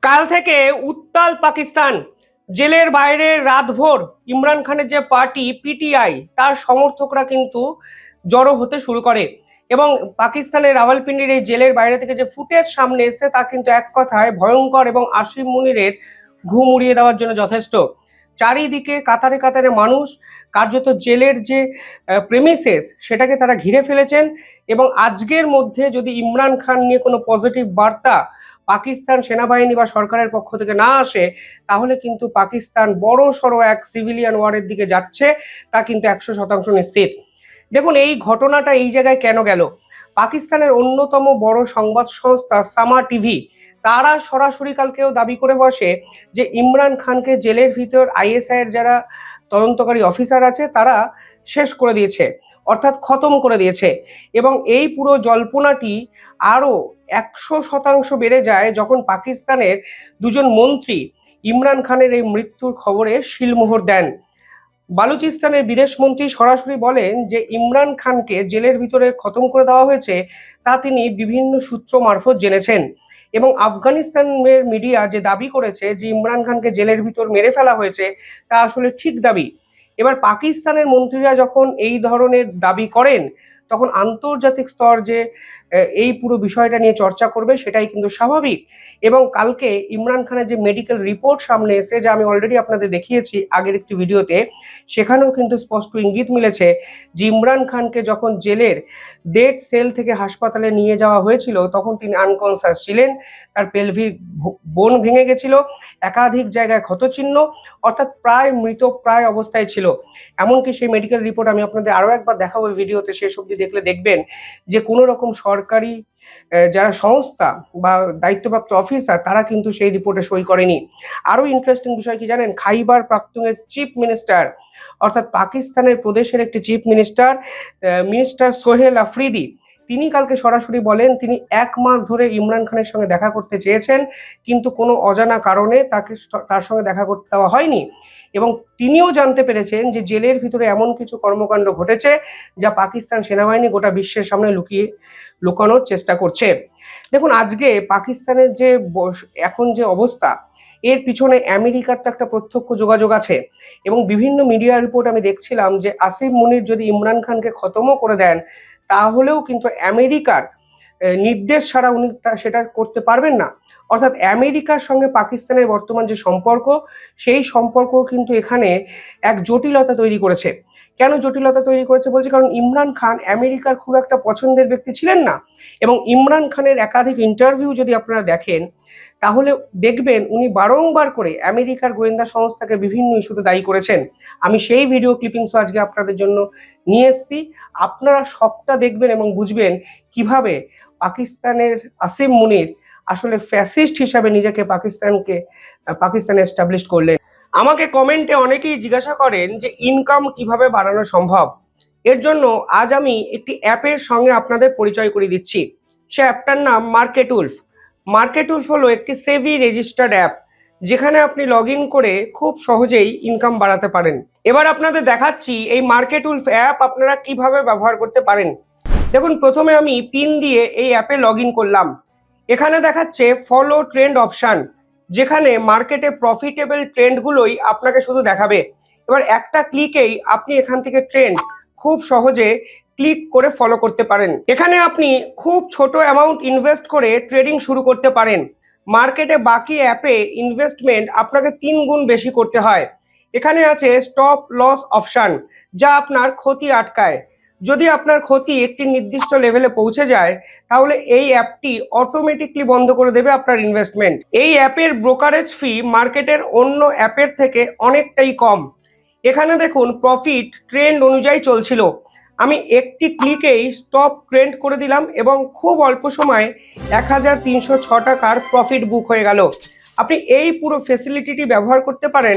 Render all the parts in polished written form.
কাল থেকে উত্তাল পাকিস্তান। জেলের বাইরে রাতভর ইমরান খানের যে পার্টি পিটিআই তার সমর্থকরা কিন্তু জড়ো হতে শুরু করে এবং পাকিস্তানের রাওয়ালপিন্ডির এই জেলের বাইরে থেকে যে ফুটেজ সামনে এসেছে তা কিন্তু এক কথায় ভয়ঙ্কর এবং আসিম মুনিরের ঘুম উড়িয়ে দেওয়ার জন্য যথেষ্ট। চারিদিকে কাতারে কাতারে মানুষ কার্যত জেলের যে প্রেমিসেস সেটাকে তারা ঘিরে ফেলেছেন এবং আজকের মধ্যে যদি ইমরান খান নিয়ে কোনো পজিটিভ বার্তা পাকিস্তান সেনাবাহিনী বা সরকারের পক্ষ থেকে না আসে তাহলে কিন্তু পাকিস্তান বড় সড়ো এক সিভিলিয়ান ওয়ারের দিকে যাচ্ছে, তা কিন্তু 100% নিশ্চিত। দেখুন এই ঘটনাটা এই জায়গায় কেন গেল। পাকিস্তানের অন্যতম বড় সংবাদ সংস্থা সামা টিভি তারা সরাসরি কালকেও দাবি করে বসে যে ইমরান খানকে জেলের ভিতর আইএসআই এর যারা তদন্তকারী অফিসার আছে তারা শেষ করে দিয়েছে, অর্থাৎ খতম করে দিয়েছে। এবং এই পুরো জল্পনাটি আরো 100% বেড়ে যায় যখন পাকিস্তানের দুজন মন্ত্রী ইমরান খানের এই মৃত্যুর খবরে শিলমোহর দেন। বালুচিস্তানের বিদেশ মন্ত্রী সরাসরি বলেন যে ইমরান খানকে জেলের ভিতরে খতম করে দেওয়া হয়েছে তা তিনি বিভিন্ন সূত্র মারফত জেনেছেন এবং আফগানিস্তানের মিডিয়া যে দাবি করেছে যে ইমরান খানকে জেলের ভিতর মেরে ফেলা হয়েছে তা আসলে ঠিক দাবি। এবার পাকিস্তানের মন্ত্রীরা যখন এই ধরনের দাবি করেন তখন আন্তর্জাতিক স্তর যে এই পুরো বিষয়টা নিয়ে চর্চা করবে সেটাই কিন্তু স্বাভাবিক। এবং কালকে ইমরান খানের যে মেডিকেল রিপোর্ট সামনে এসে যা আমি অলরেডি আপনাদের দেখিয়েছি আগের একটি ভিডিওতে, সেখানেও কিন্তু স্পষ্ট ইঙ্গিত মিলেছে যে ইমরান খানকে যখন জেলের ডেড সেল থেকে হাসপাতালে নিয়ে যাওয়া হয়েছিল তখন তিনি আনকনসাস ছিলেন, তার পেলভিক বোন ভেঙে গেছিল, একাধিক জায়গায় ক্ষতচিহ্ন, অর্থাৎ প্রায় মৃতপ্রায় অবস্থায় ছিল। এমনকি সেই মেডিকেল রিপোর্ট আমি আপনাদের আরো একবার দেখাবো ভিডিওতে, শেষ অবধি দেখলে দেখবেন যে কোনো রকম সরকারি যারা সংস্থা বা দায়িত্বপ্রাপ্ত অফিসার তারা কিন্তু সেই রিপোর্টে সই করেনি। আরো ইন্টারেস্টিং বিষয় কি জানেন, খাইবার পাখতুনের চিফ মিনিস্টার অর্থাৎ পাকিস্তানের প্রদেশের একটি chief minister minister Sohel Afridi তিনি কালকে সরাসরি বলেন তিনি 1 মাস ধরে ইমরান খানের সঙ্গে দেখা করতে চেয়েছেন কিন্তু কোনো অজানা কারণে তাকে তার সঙ্গে দেখা করতে দেওয়া হয়নি এবং তিনিও জানতে পেরেছেন যে জেলের ভিতরে এমন কিছু কর্মকাণ্ড ঘটেছে যা পাকিস্তান সেনাবাহিনী গোটা বিশ্বের সামনে লুকানোর চেষ্টা করছে। দেখুন আজকে পাকিস্তানের যে এখন যে অবস্থা এর পিছনে আমেরিকার তো একটা প্রত্যক্ষ যোগাযোগ আছে এবং বিভিন্ন মিডিয়া রিপোর্ট আমি দেখছিলাম যে আসিম মুনির যদি ইমরান খানকে খতমও করে দেন তাহলেও কিন্তু আমেরিকার নির্দেশ ছাড়া উনি সেটা করতে পারবেন না। অর্থাৎ আমেরিকার সঙ্গে পাকিস্তানের বর্তমান যে সম্পর্ক সেই সম্পর্ক কিন্তু এখানে এক জটিলতা তৈরি করেছে। কেন জটিলতা তৈরি করেছে বলছি, কারণ ইমরান খান আমেরিকার খুব একটা পছন্দের ব্যক্তি ছিলেন না এবং ইমরান খানের একাধিক ইন্টারভিউ যদি আপনারা দেখেন তাহলে দেখবেন উনি বারংবার করে আমেরিকার গোয়েন্দা সংস্থাকে বিভিন্ন ইস্যুতে দায়ী করেছেন। আমি সেই ভিডিও ক্লিপিংসও আজকে আপনাদের জন্য নিয়ে এসেছি, আপনারা সবটা দেখবেন এবং বুঝবেন কিভাবে পাকিস্তানের আসিম মুনির আসলে ফ্যাসিস্ট হিসাবে নিজেকে পাকিস্তানে এস্টাবলিশ করলেন। আমাকে কমেন্টে অনেকেই জিজ্ঞাসা করেন যে ইনকাম কিভাবে বাড়ানো সম্ভব। এর জন্য আজ আমি একটি অ্যাপের সঙ্গে আপনাদের পরিচয় করে দিচ্ছি। সে অ্যাপটার নাম মার্কেট উলফ। মার্কেট উলফ হলো একটি সেবি রেজিস্টার্ড অ্যাপ যেখানে আপনি লগ ইন করে খুব সহজেই ইনকাম বাড়াতে পারেন। এবার আপনাদের দেখাচ্ছি এই মার্কেট উলফ অ্যাপ আপনারা কিভাবে ব্যবহার করতে পারেন। দেখুন প্রথমে আমি পিন দিয়ে এই অ্যাপে লগ ইন করলাম। এখানে দেখাচ্ছে ফলো ট্রেন্ড অপশান, যেখানে মার্কেটে প্রফিটেবল ট্রেন্ডগুলোই আপনাকে শুধু দেখাবে। এবার একটা ক্লিকেই আপনি এখান থেকে ট্রেন্ড খুব সহজে ক্লিক করে ফলো করতে পারেন। এখানে আপনি খুব ছোট অ্যামাউন্ট ইনভেস্ট করে ট্রেডিং শুরু করতে পারেন। মার্কেটে বাকি অ্যাপে ইনভেস্টমেন্ট আপনাকে 3 গুণ বেশি করতে হয়। এখানে আছে স্টপ লস অপশান, যা আপনার ক্ষতি আটকায়। যদি আপনার ক্ষতি একটি নির্দিষ্ট লেভেলে পৌঁছে যায় তাহলে এই অ্যাপটি অটোমেটিকলি বন্ধ করে দেবে আপনার ইনভেস্টমেন্ট। এই অ্যাপের ব্রোকারেজ ফি মার্কেটের অন্য অ্যাপের থেকে অনেকটাই কম। এখানে দেখুন প্রফিট ট্রেন্ড অনুযায়ী চলছিল, আমি একটি ক্লিকেই স্টপ ট্রেন্ড করে দিলাম এবং খুব অল্প সময়ে 1306 টাকার প্রফিট বুক হয়ে গেল। আপনি এই পুরো ফেসিলিটিটি ব্যবহার করতে পারেন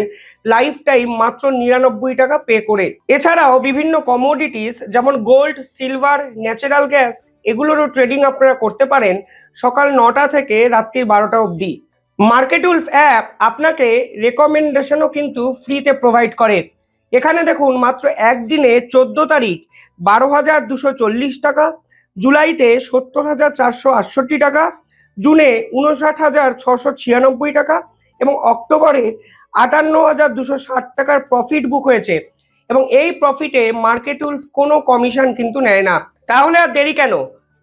লাইফ টাইম মাত্র 99 টাকা পে করে। এছাড়াও বিভিন্ন কমোডিটিস যেমন গোল্ড, সিলভার, ন্যাচারাল গ্যাস এগুলোরও ট্রেডিং আপনারা করতে পারেন সকাল 9টা থেকে রাত্রি 12টা অবধি। মার্কেট উলফ অ্যাপ আপনাকে রেকমেন্ডেশনও কিন্তু ফ্রিতে প্রোভাইড করে। এখানে দেখুন মাত্র একদিনে 14 তারিখ 12,240 টাকা, জুলাইতে 70,468 টাকা, জুনে 59,696 টাকা এবং অক্টোবরে 58,260 টাকার প্রফিট বুক হয়েছে এবং এই প্রফিটে মার্কেট উলফ কোনো কমিশন কিন্তু নেয় না। তাহলে আর দেরি কেন?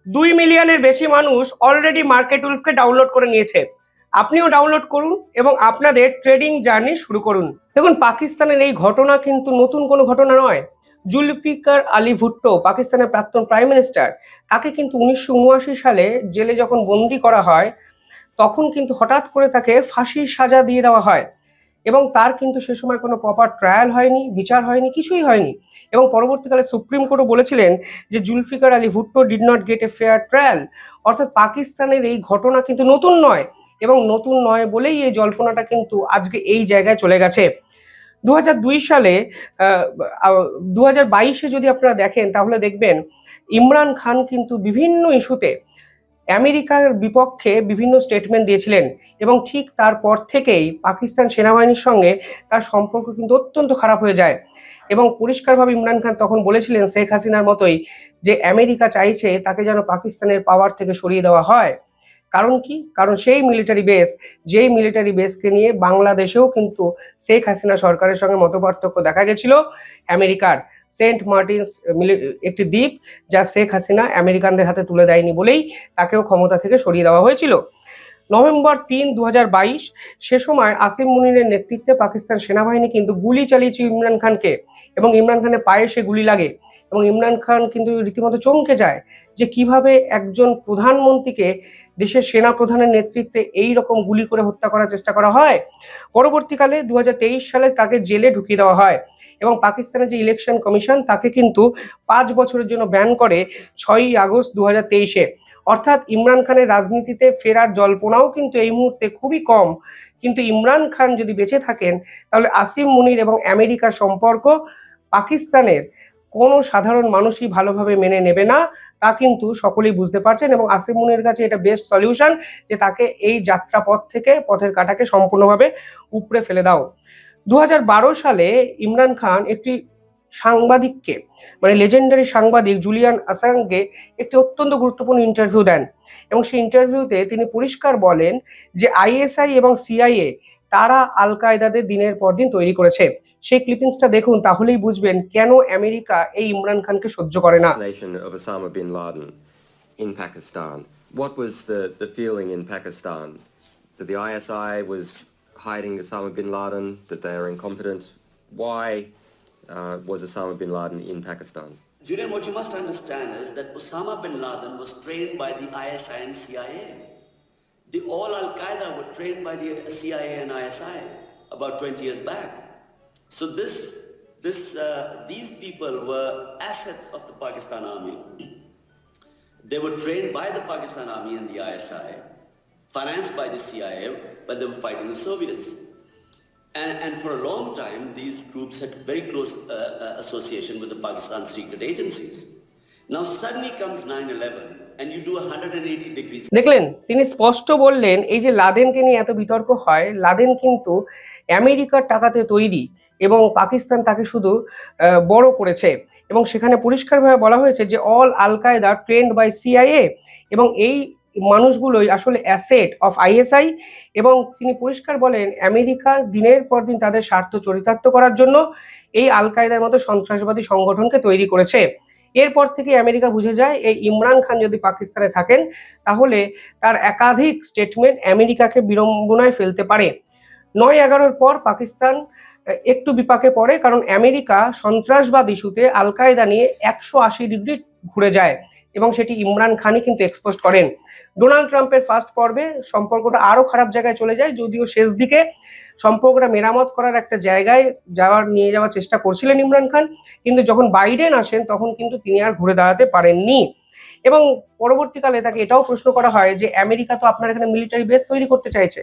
2 মিলিয়নের বেশি মানুষ অলরেডি মার্কেট উলফকে ডাউনলোড করে নিয়েছে। আপনিও ডাউনলোড করুন এবং আপনাদের ট্রেডিং জার্নি শুরু করুন। দেখুন, পাকিস্তানের এই ঘটনা কিন্তু নতুন কোনো ঘটনা নয়। জুলফিকার আলী ভুট্টো, পাকিস্তানের প্রাক্তন প্রাইম মিনিস্টার, তাকে কিন্তু 1979 সালে জেলে যখন বন্দি করা হয় তখন কিন্তু হঠাৎ করে তাকে ফাঁসির সাজা দিয়ে দেওয়া হয় এবং তার কিন্তু সে সময় কোনো প্রপার ট্রায়াল হয়নি, বিচার হয়নি, কিছুই হয়নি এবং পরবর্তীকালে সুপ্রিম কোর্টও বলেছিলেন যে Zulfikar Ali Bhutto did not get a fair trial. অর্থাৎ পাকিস্তানের এই ঘটনা কিন্তু নতুন নয় এবং নতুন নয় বলেই এই জল্পনাটা কিন্তু আজকে এই জায়গায় চলে গেছে। 2002 সালে 2022-এ যদি আপনারা দেখেন তাহলে দেখবেন ইমরান খান কিন্তু বিভিন্ন ইস্যুতে আমেরিকার বিপক্ষে বিভিন্ন স্টেটমেন্ট দিয়েছিলেন এবং ঠিক তারপর থেকেই পাকিস্তান সেনাবাহিনীর সঙ্গে তার সম্পর্ক কিন্তু অত্যন্ত খারাপ হয়ে যায় এবং পরিষ্কারভাবে ইমরান খান তখন বলেছিলেন শেখ হাসিনার মতোই যে আমেরিকা চাইছে তাকে যেন পাকিস্তানের পাওয়ার থেকে সরিয়ে দেওয়া হয়। কারণ কি? কারণ সেই যেই মিলিটারি বেসকে নিয়ে বাংলাদেশেও কিন্তু শেখ হাসিনা সরকারের সঙ্গে মতপার্থক্য দেখা গেছিল। আমেরিকার সেন্ট মার্টিনস একটি দ্বীপ যা শেখ হাসিনা আমেরিকানদের হাতে তুলে দেয়নি বলেই তাকেও ক্ষমতা থেকে সরিয়ে দেওয়া হয়েছিল। নভেম্বর 3, 2022 সে সময় আসিম মুনিরের নেতৃত্বে পাকিস্তান সেনাবাহিনী কিন্তু গুলি চালিয়েছে ইমরান খানকে এবং ইমরান খানের পায়ে সে গুলি লাগে এবং ইমরান খান কিন্তু রীতিমতো চমকে যায় যে কিভাবে একজন প্রধানমন্ত্রীকে দেশের সেনা প্রধানের নেতৃত্বে এই রকম গুলি করে হত্যা করার চেষ্টা করা হয়। পরবর্তীকালে 2023 সালে তাকে জেলে ঢুকিয়ে দেওয়া হয় এবং পাকিস্তানের যে ইলেকশন কমিশন তাকে কিন্তু 5 বছরের জন্য ব্যান করে 6ই আগস্ট 2023-এ। অর্থাৎ ইমরান খানের রাজনীতিতে ফেরার জল্পনাও কিন্তু এই মুহূর্তে খুবই কম। কিন্তু ইমরান খান যদি বেঁচে থাকেন তাহলে আসিম মুনির এবং আমেরিকার সম্পর্ক পাকিস্তানের কোনো সাধারণ মানুষই ভালোভাবে মেনে নেবে না, তা কিন্তু সকলেই বুঝতে পারছেন এবং আসিম মুনির কাছে এটা বেস্ট সলিউশন যে তাকে এই যাত্রাপথ থেকে পথের কাঁটাকে সম্পূর্ণভাবে উপড়ে ফেলে দাও। 2012 সালে ইমরান খান একটি সাংবাদিককে মানে লেজেন্ডারি সাংবাদিক জুলিয়ান আসাংকে একটি অত্যন্ত গুরুত্বপূর্ণ ইন্টারভিউ দেন এবং সেই ইন্টারভিউতে তিনি পরিষ্কার বলেন যে আইএসআই এবং সিআইএ তারা আল কায়দাদের দিনের পর দিন তৈরি করেছে। সেই ক্লিপিংসটা দেখুন, তাহলেই বুঝবেন কেন আমেরিকা এই ইমরান খানকে সহ্য করে না। Of Osama bin Laden in Pakistan. What was the feeling in Pakistan? That the ISI was hiding Osama bin Laden, that they are incompetent? Why was Osama bin Laden in Pakistan? Julian, what you must understand is that Osama bin Laden was trained by the ISI and CIA. All Al-Qaeda were trained by the CIA and ISI about 20 years back. So these people were assets of the Pakistan army. They were trained by the Pakistan army and the ISI, financed by the CIA when they were fighting the Soviets. And for a long time, these groups had very close association with the Pakistan secret agencies. Now suddenly comes 9/11 and you do 180 degrees. দেখলেন, তিনি স্পষ্ট বললেন এই যে লাদেনকে নিয়ে এত বিতর্ক হয়, লাদেন কিন্তু আমেরিকার টাকাতে তৈরি এবং পাকিস্তান তাকে শুধু বড় করেছে এবং সেখানে পরিষ্কারভাবে বলা হয়েছে যে অল আল কায়দা ট্রেন্ড বাই সিআইএ এবং এই মানুষগুলোই আসলে অ্যাসেট অফ আইএসআই এবং তিনি পরিষ্কার বলেন আমেরিকা দিনের পর দিন তাদের স্বার্থ চরিতার্থ করার জন্য এই আল কায়দার মতো সন্ত্রাসবাদী সংগঠনকে তৈরি করেছে। এরপর থেকে আমেরিকা বুঝে যায় এই ইমরান খান যদি পাকিস্তানে থাকেন তাহলে তার একাধিক স্টেটমেন্ট আমেরিকাকে বিড়ম্বনায় ফেলতে পারে। 9/11-র পর পাকিস্তান একটু বিপাকে পড়ে কারণ আমেরিকা সন্ত্রাসবাদ ইস্যুতে আল কায়দা নিয়ে 180 ডিগ্রি ঘুরে যায় এবং সেটি ইমরান খানই কিন্তু এক্সপোজ করেন। ডোনাল্ড ট্রাম্পের ফার্স্ট পর্বে সম্পর্কটা আরো খারাপ জায়গায় চলে যায়, যদিও শেষ দিকে সম্পর্কটা মেরামত করার একটা জায়গায় নিয়ে যাওয়ার চেষ্টা করছিলেন ইমরান খান, কিন্তু যখন বাইডেন আসেন তখন কিন্তু তিনি আর ঘুরে দাঁড়াতে পারেননি এবং পরবর্তীকালে তাকে এটাও প্রশ্ন করা হয় যে আমেরিকা তো আপনার এখানে মিলিটারি বেস তৈরি করতে চাইছে,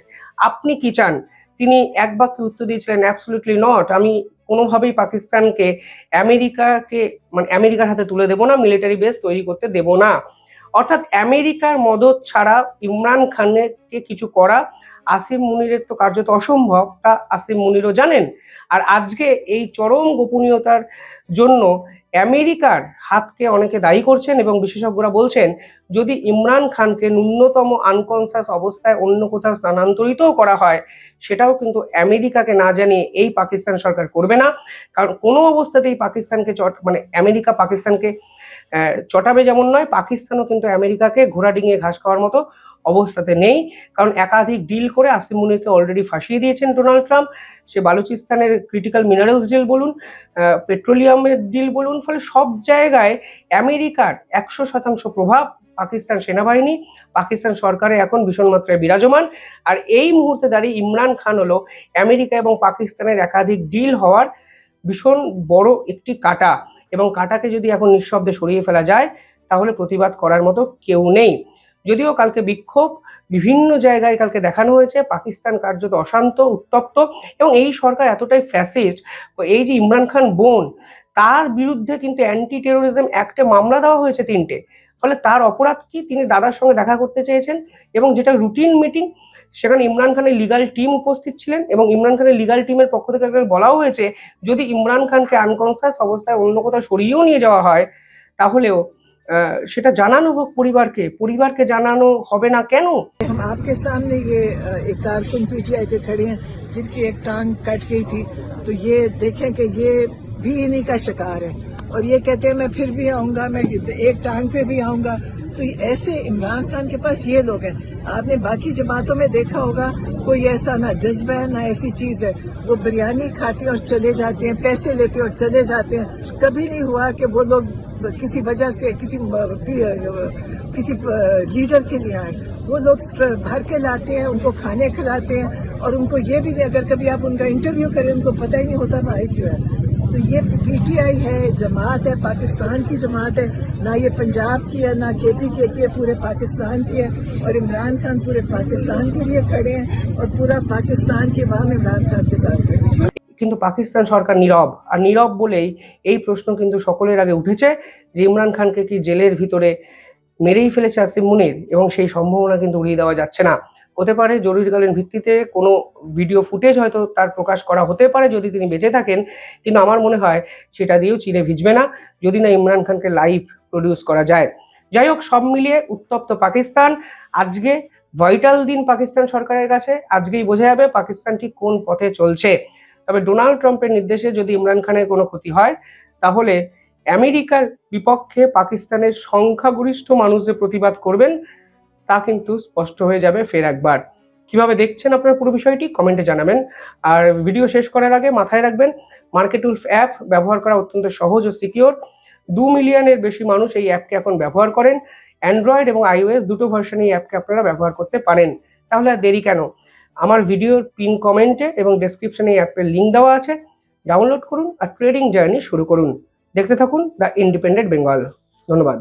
আপনি কি চান? তিনি এক বাক্যে উত্তর দিয়েছিলেন অ্যাবসলিউটলি নট, আমি কোনোভাবেই পাকিস্তানকে আমেরিকার হাতে তুলে দেব না, মিলিটারি বেস তৈরি করতে দেব না। অর্থাৎ আমেরিকার মদত ছাড়া ইমরান খানকে কিছু করা আসিম মুনিরের তো কার্যত অসম্ভব, তা আসিম মুনিরও জানেন। আর আজকে এই চরম গোপনীয়তার জন্য আমেরিকার হাতকে অনেকে দায়ী করছেন এবং বিশেষজ্ঞরা বলছেন যদি ইমরান খানকে ন্যূনতম আনকনসাস অবস্থায় অন্য কোথাও স্থানান্তরিতও করা হয়, সেটাও কিন্তু আমেরিকাকে না জানিয়ে এই পাকিস্তান সরকার করবে না। কারণ কোনো অবস্থাতেই পাকিস্তানকে মানে আমেরিকা পাকিস্তানকে চটাবে যেমন নয়, পাকিস্তানও কিন্তু আমেরিকাকে ঘোড়া ডিঙিয়ে ঘাস খাওয়ার মতো অবস্থাতে নেই। কারণ একাধিক ডিল করে আসিম মুনিরকে অলরেডি ফাঁসিয়ে দিয়েছেন ডোনাল্ড ট্রাম্প। সে বালুচিস্তানের ক্রিটিক্যাল মিনারেলস ডিল বলুন, পেট্রোলিয়ামের ডিল বলুন, ফলে সব জায়গায় আমেরিকার 100% প্রভাব পাকিস্তান সেনাবাহিনী, পাকিস্তান সরকারে এখন ভীষণ মাত্রায় বিরাজমান। আর এই মুহূর্তে দাঁড়িয়ে ইমরান খান হলো আমেরিকা এবং পাকিস্তানের একাধিক ডিল হওয়ার ভীষণ বড় একটি কাঁটা, এবং কাঁটাকে যদি এখন নিঃশব্দে সরিয়ে ফেলা যায় তাহলে প্রতিবাদ করার মতো কেউ নেই। যদিও কালকে বিক্ষোভ বিভিন্ন জায়গায় কালকে দেখানো হয়েছে, পাকিস্তান কার্যত অশান্ত, উত্তপ্ত, এবং এই সরকার এতটাই ফ্যাসিস্ট। এই যে ইমরান খান বোন, তার বিরুদ্ধে কিন্তু অ্যান্টি টেরোরিজম অ্যাক্টে মামলা দেওয়া হয়েছে 3টে। ফলে তার অপরাধ কি? তিনি দাদার সঙ্গে দেখা করতে চেয়েছেন, এবং যেটা রুটিন মিটিং, সেখানে ইমরান খানের লিগাল টিম উপস্থিত ছিলেন, এবং ইমরান খানের লিগাল টিমের পক্ষ থেকে বলাও হয়েছে যদি ইমরান খানকে আনকনসাস অবস্থায় অন্য কোথাও সরিয়েও নিয়ে যাওয়া হয় তাহলেও সেটা জানানো হোক পরিবারকে। পরিবারকে জানানো হবে না কেন? हम आपके सामने ये एक कारकुन पीटीआई के खड़े हैं जिनकी एक टांग कट गई थी, तो ये देखें कि ये भी इन्हीं का शिकार है और ये कहते हैं मैं फिर भी आऊंगा, मैं एक टांग पे भी आऊंगा। तो ऐसे इमरान खान के पास ये लोग हैं। आपने बाकी जमातों में देखा होगा कोई ऐसा ना जज्बा है ना ऐसी चीज है, वो बिरयानी खाते हैं और चले जाते हैं, पैसे लेते हैं और चले जाते हैं। कभी नहीं हुआ कि वो लोग किसी वजह से किसी लीडर के लिए आए। वो लोग भर के लाते हैं, उनको खाने खिलाते हैं, और उनको ये भी अगर कभी आप उनका इंटरव्यू करें उनको पता ही नहीं होता भाई क्यों है। तो ये पीटीआई है, जमात है, पाकिस्तान की जमात है, ना ये पंजाब की है ना केपी की है, पूरे पाकिस्तान की है। और इमरान खान पूरे पाकिस्तान के लिए खड़े हैं और पूरा पाकिस्तान की आवाम इमरान खान के साथ खड़ी है। কিন্তু পাকিস্তান সরকার নীরব, আর নীরব বলেই এই প্রশ্ন কিন্তু সকলের আগে উঠেছে যে ইমরান খানকে কি জেলের ভিতরে মেরেই ফেলেছে আসিম মুনির, এবং সেই সম্ভাবনা কিন্তু উড়িয়ে দেওয়া যাচ্ছে না। হতে পারে জরুরিকালীন ভিত্তিতে কোনো ভিডিও ফুটেজ হয়তো তার প্রকাশ করা হতে পারে যদি তিনি বেঁচে থাকেন, কিন্তু আমার মনে হয় সেটা দিয়েও চিরে ভিজবে না যদি না ইমরান খানকে লাইভ প্রডিউস করা যায়। যাই হোক, সব মিলিয়ে উত্তপ্ত পাকিস্তান। আজকে ভাইটাল দিন পাকিস্তান সরকারের কাছে, আজকেই বোঝা যাবে পাকিস্তান ঠিক কোন পথে চলছে। তবে ডোনাল্ড ট্রাম্পের নির্দেশে যদি ইমরান খানের কোনো ক্ষতি হয় তাহলে আমেরিকার বিপক্ষে পাকিস্তানের সংখ্যাগরিষ্ঠ মানুষ যে প্রতিবাদ করবেন তা কিন্তু স্পষ্ট হয়ে যাবে ফের একবার। কিভাবে দেখছেন আপনারা পুরো বিষয়টি কমেন্টে জানাবেন। আর ভিডিও শেষ করার আগে মাথায় রাখবেন, মার্কেটউলফ অ্যাপ ব্যবহার করা অত্যন্ত সহজ ও সিকিওর। 2 মিলিয়নের বেশি মানুষ এই অ্যাপকে এখন ব্যবহার করেন। অ্যান্ড্রয়েড এবং iOS দুটো ভার্সনে এই অ্যাপকে আপনারা ব্যবহার করতে পারেন। তাহলে আর দেরি কেন? আমার ভিডিওর পিন কমেন্টে এবং ডেসক্রিপশনে এই অ্যাপের লিঙ্ক দেওয়া আছে, ডাউনলোড করুন আর ট্রেডিং জার্নি শুরু করুন। দেখতে থাকুন দ্য ইন্ডিপেন্ডেন্ট বেঙ্গল। ধন্যবাদ।